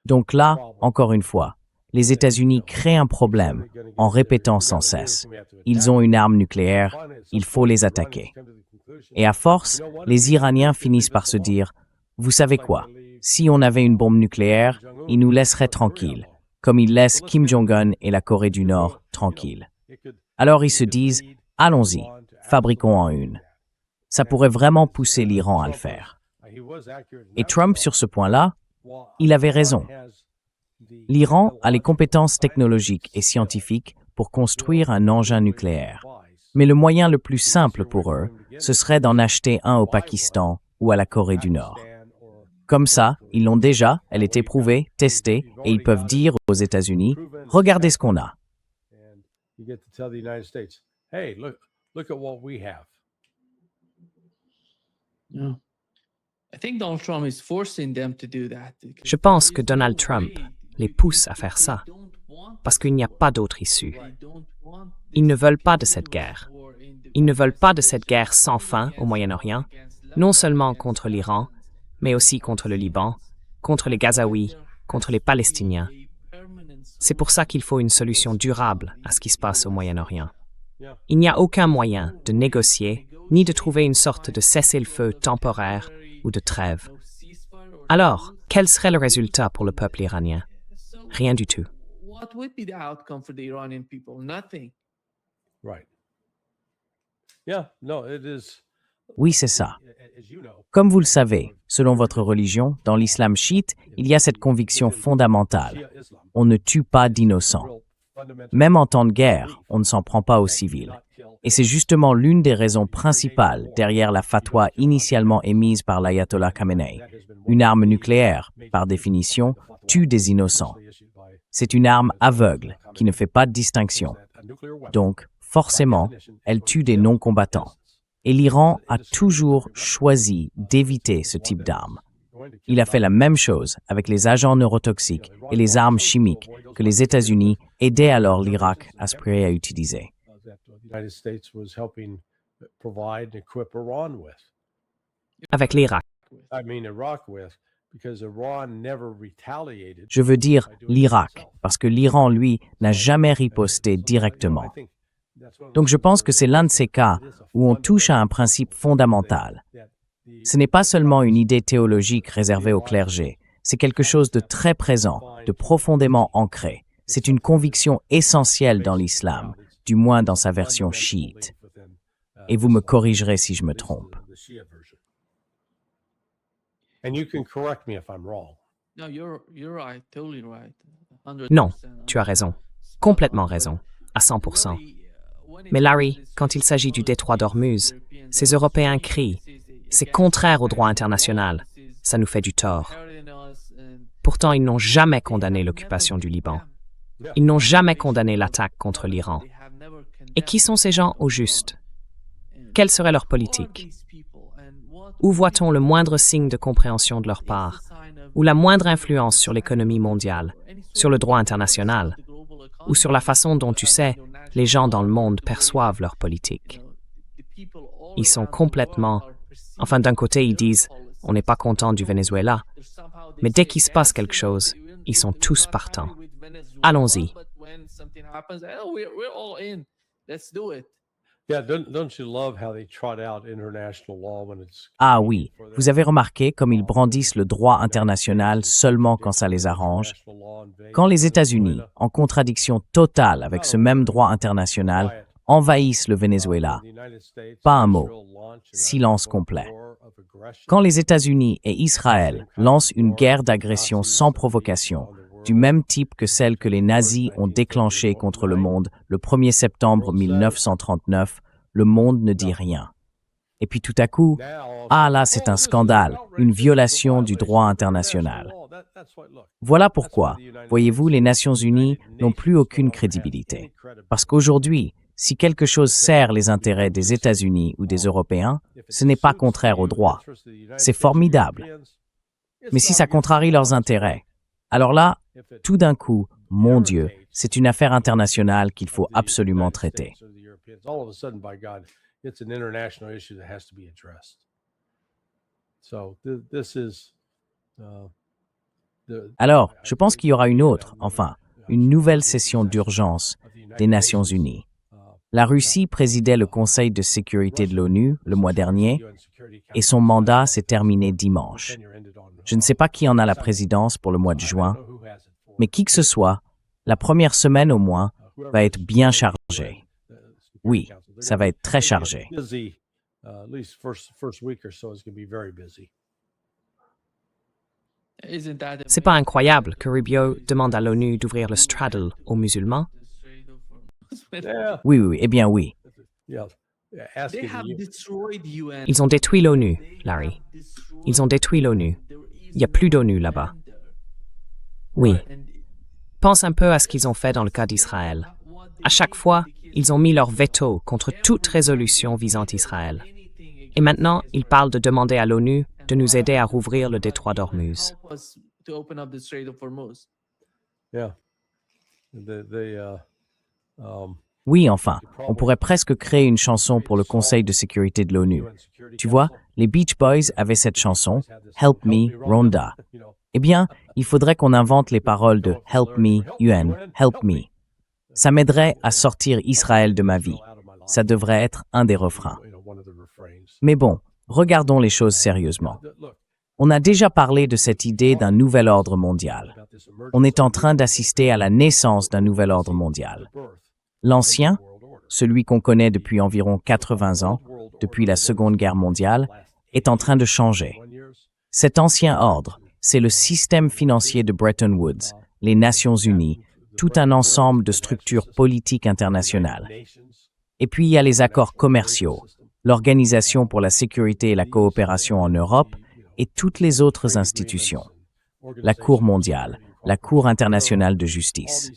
Donc là, encore une fois, les États-Unis créent un problème en répétant sans cesse. Ils ont une arme nucléaire, il faut les attaquer. Et à force, les Iraniens finissent par se dire, vous savez quoi, si on avait une bombe nucléaire, ils nous laisseraient tranquilles, comme ils laissent Kim Jong-un et la Corée du Nord tranquilles. Alors ils se disent, allons-y, fabriquons en une. Ça pourrait vraiment pousser l'Iran à le faire. Et Trump, sur ce point-là, il avait raison. L'Iran a les compétences technologiques et scientifiques pour construire un engin nucléaire. Mais le moyen le plus simple pour eux, ce serait d'en acheter un au Pakistan ou à la Corée du Nord. Comme ça, ils l'ont déjà, elle est éprouvée, testée, et ils peuvent dire aux États-Unis, regardez ce qu'on a. Je pense que Donald Trump les pousse à faire ça, parce qu'il n'y a pas d'autre issue. Ils ne veulent pas de cette guerre. Ils ne veulent pas de cette guerre sans fin au Moyen-Orient, non seulement contre l'Iran, mais aussi contre le Liban, contre les Gazaouis, contre les Palestiniens. C'est pour ça qu'il faut une solution durable à ce qui se passe au Moyen-Orient. Il n'y a aucun moyen de négocier ni de trouver une sorte de cessez-le-feu temporaire ou de trêve. Alors, quel serait le résultat pour le peuple iranien? Rien du tout. What would be the outcome for the Iranian people? Nothing. Right. Yeah, no, it is. Oui, c'est ça. Comme vous le savez, selon votre religion, dans l'islam chiite, il y a cette conviction fondamentale. On ne tue pas d'innocents. Même en temps de guerre, on ne s'en prend pas aux civils. Et c'est justement l'une des raisons principales derrière la fatwa initialement émise par l'ayatollah Khamenei. Une arme nucléaire, par définition, tue des innocents. C'est une arme aveugle qui ne fait pas de distinction. Donc, forcément, elle tue des non-combattants. Et l'Iran a toujours choisi d'éviter ce type d'armes. Il a fait la même chose avec les agents neurotoxiques et les armes chimiques que les États-Unis aidaient alors l'Irak aspirer à utiliser. Avec l'Irak. Je veux dire l'Irak, parce que l'Iran, lui, n'a jamais riposté directement. Donc je pense que c'est l'un de ces cas où on touche à un principe fondamental. Ce n'est pas seulement une idée théologique réservée au clergé, c'est quelque chose de très présent, de profondément ancré. C'est une conviction essentielle dans l'islam, du moins dans sa version chiite. Et vous me corrigerez si je me trompe. Non, tu as raison. Complètement raison. À 100%. Mais Larry, quand il s'agit du détroit d'Ormuz, ces Européens crient « C'est contraire au droit international, ça nous fait du tort ». Pourtant, ils n'ont jamais condamné l'occupation du Liban. Ils n'ont jamais condamné l'attaque contre l'Iran. Et qui sont ces gens au juste? Quelle serait leur politique? Où voit-on le moindre signe de compréhension de leur part? Ou la moindre influence sur l'économie mondiale, sur le droit international? Ou sur la façon dont, tu sais, les gens dans le monde perçoivent leur politique? Ils sont complètement... Enfin, d'un côté, ils disent « on n'est pas content du Venezuela », mais dès qu'il se passe quelque chose, ils sont tous partants. Allons-y. Ah oui, vous avez remarqué comme ils brandissent le droit international seulement quand ça les arrange. Quand les États-Unis, en contradiction totale avec ce même droit international, envahissent le Venezuela, pas un mot, silence complet. Quand les États-Unis et Israël lancent une guerre d'agression sans provocation, du même type que celle que les nazis ont déclenchée contre le monde le 1er septembre 1939, le monde ne dit rien. Et puis tout à coup, ah là, c'est un scandale, une violation du droit international. Voilà pourquoi, voyez-vous, les Nations Unies n'ont plus aucune crédibilité. Parce qu'aujourd'hui, si quelque chose sert les intérêts des États-Unis ou des Européens, ce n'est pas contraire au droit. C'est formidable. Mais si ça contrarie leurs intérêts, alors là, tout d'un coup, mon Dieu, c'est une affaire internationale qu'il faut absolument traiter. Alors, je pense qu'il y aura une nouvelle session d'urgence des Nations Unies. La Russie présidait le Conseil de sécurité de l'ONU le mois dernier et son mandat s'est terminé dimanche. Je ne sais pas qui en a la présidence pour le mois de juin, mais qui que ce soit, la première semaine au moins, va être bien chargée. Oui, ça va être très chargé. C'est pas incroyable que Rubio demande à l'ONU d'ouvrir le straddle aux musulmans? Oui, eh bien oui. Ils ont détruit l'ONU, Larry. Ils ont détruit l'ONU. Il n'y a plus d'ONU là-bas. Oui. Pense un peu à ce qu'ils ont fait dans le cas d'Israël. À chaque fois, ils ont mis leur veto contre toute résolution visant Israël. Et maintenant, ils parlent de demander à l'ONU de nous aider à rouvrir le détroit d'Ormuz. Oui, enfin, on pourrait presque créer une chanson pour le Conseil de sécurité de l'ONU. Tu vois, les Beach Boys avaient cette chanson, « Help Me, Rhonda ». Eh bien, il faudrait qu'on invente les paroles de « Help Me, UN, Help Me ». Ça m'aiderait à sortir Israël de ma vie. Ça devrait être un des refrains. Mais bon, regardons les choses sérieusement. On a déjà parlé de cette idée d'un nouvel ordre mondial. On est en train d'assister à la naissance d'un nouvel ordre mondial. L'ancien, celui qu'on connaît depuis environ 80 ans, depuis la Seconde Guerre mondiale, est en train de changer. Cet ancien ordre, c'est le système financier de Bretton Woods, les Nations Unies, tout un ensemble de structures politiques internationales. Et puis il y a les accords commerciaux, l'Organisation pour la sécurité et la coopération en Europe et toutes les autres institutions. La Cour mondiale, la Cour internationale de justice.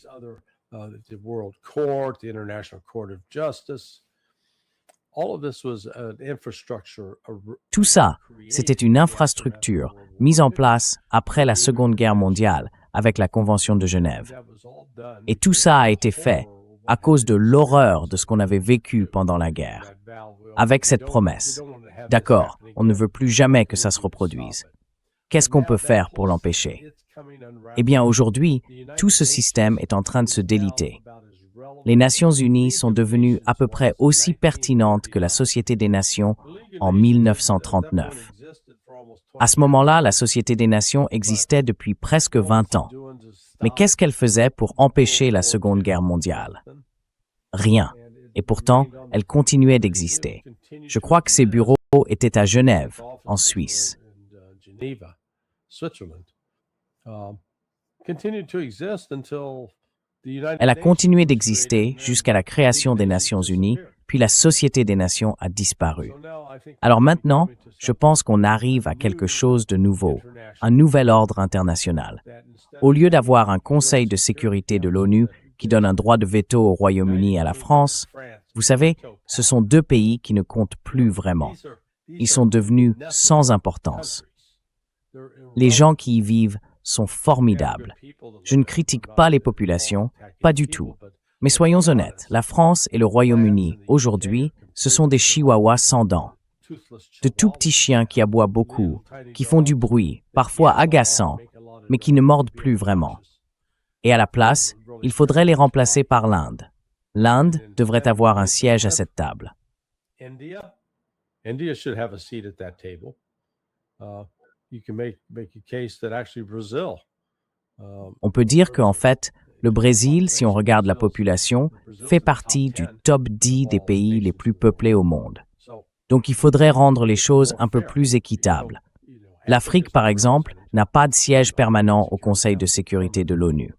Tout ça, c'était une infrastructure mise en place après la Seconde Guerre mondiale avec la Convention de Genève. Et tout ça a été fait à cause de l'horreur de ce qu'on avait vécu pendant la guerre. Avec cette promesse, d'accord, on ne veut plus jamais que ça se reproduise. Qu'est-ce qu'on peut faire pour l'empêcher? Eh bien, aujourd'hui, tout ce système est en train de se déliter. Les Nations Unies sont devenues à peu près aussi pertinentes que la Société des Nations en 1939. À ce moment-là, la Société des Nations existait depuis presque 20 ans. Mais qu'est-ce qu'elle faisait pour empêcher la Seconde Guerre mondiale? Rien. Et pourtant, elle continuait d'exister. Je crois que ses bureaux étaient à Genève, en Suisse. Elle a continué d'exister jusqu'à la création des Nations Unies, puis la Société des Nations a disparu. Alors maintenant, je pense qu'on arrive à quelque chose de nouveau, un nouvel ordre international. Au lieu d'avoir un Conseil de sécurité de l'ONU qui donne un droit de veto au Royaume-Uni et à la France, vous savez, ce sont deux pays qui ne comptent plus vraiment. Ils sont devenus sans importance. Les gens qui y vivent sont formidables. Je ne critique pas les populations, pas du tout. Mais soyons honnêtes, la France et le Royaume-Uni, aujourd'hui, ce sont des chihuahuas sans dents. De tout petits chiens qui aboient beaucoup, qui font du bruit, parfois agaçant, mais qui ne mordent plus vraiment. Et à la place, il faudrait les remplacer par l'Inde. L'Inde devrait avoir un siège à cette table. India should have a seat at that table. You can make a case that actually Brazil. On peut dire qu'en fait, le Brésil, si on regarde la population, fait partie du top 10 des pays les plus peuplés au monde. Donc il faudrait rendre les choses un peu plus équitables. L'Afrique, par exemple, n'a pas de siège permanent au Conseil de sécurité de l'ONU.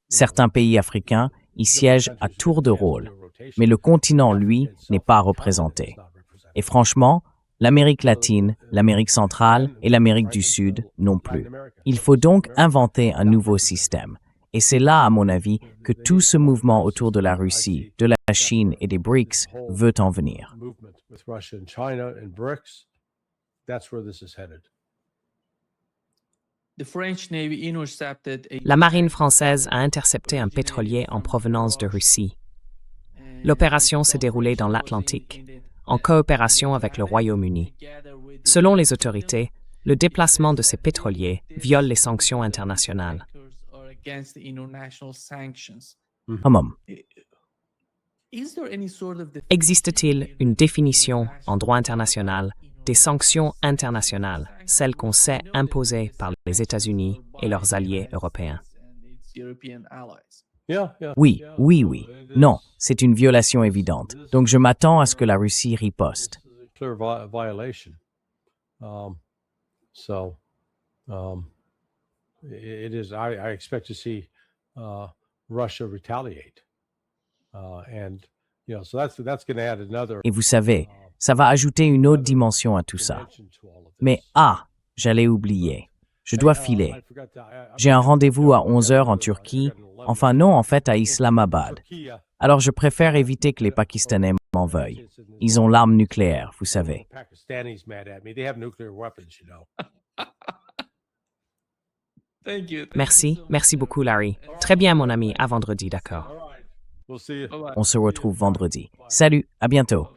Certains pays africains y siègent à tour de rôle, mais le continent, lui, n'est pas représenté. Et franchement, l'Amérique latine, l'Amérique centrale et l'Amérique du Sud non plus. Il faut donc inventer un nouveau système. Et c'est là, à mon avis, que tout ce mouvement autour de la Russie, de la Chine et des BRICS veut en venir. La marine française a intercepté un pétrolier en provenance de Russie. L'opération s'est déroulée dans l'Atlantique, en coopération avec le Royaume-Uni. Selon les autorités, le déplacement de ces pétroliers viole les sanctions internationales. Existe-t-il une définition en droit international des sanctions internationales, celles qu'on sait imposées par les États-Unis et leurs alliés européens? Oui. Non, c'est une violation évidente. Donc je m'attends à ce que la Russie riposte. I expect to see Russia retaliate. So that's going to add another. Et vous savez, ça va ajouter une autre dimension à tout ça. Mais j'allais oublier. Je dois filer. J'ai un rendez-vous à 11h en Turquie. Enfin non, en fait à Islamabad. Alors je préfère éviter que les Pakistanais m'en veuillent. Ils ont l'arme nucléaire, vous savez. Merci beaucoup, Larry. Très bien, mon ami, à vendredi, d'accord. On se retrouve vendredi. Salut, à bientôt.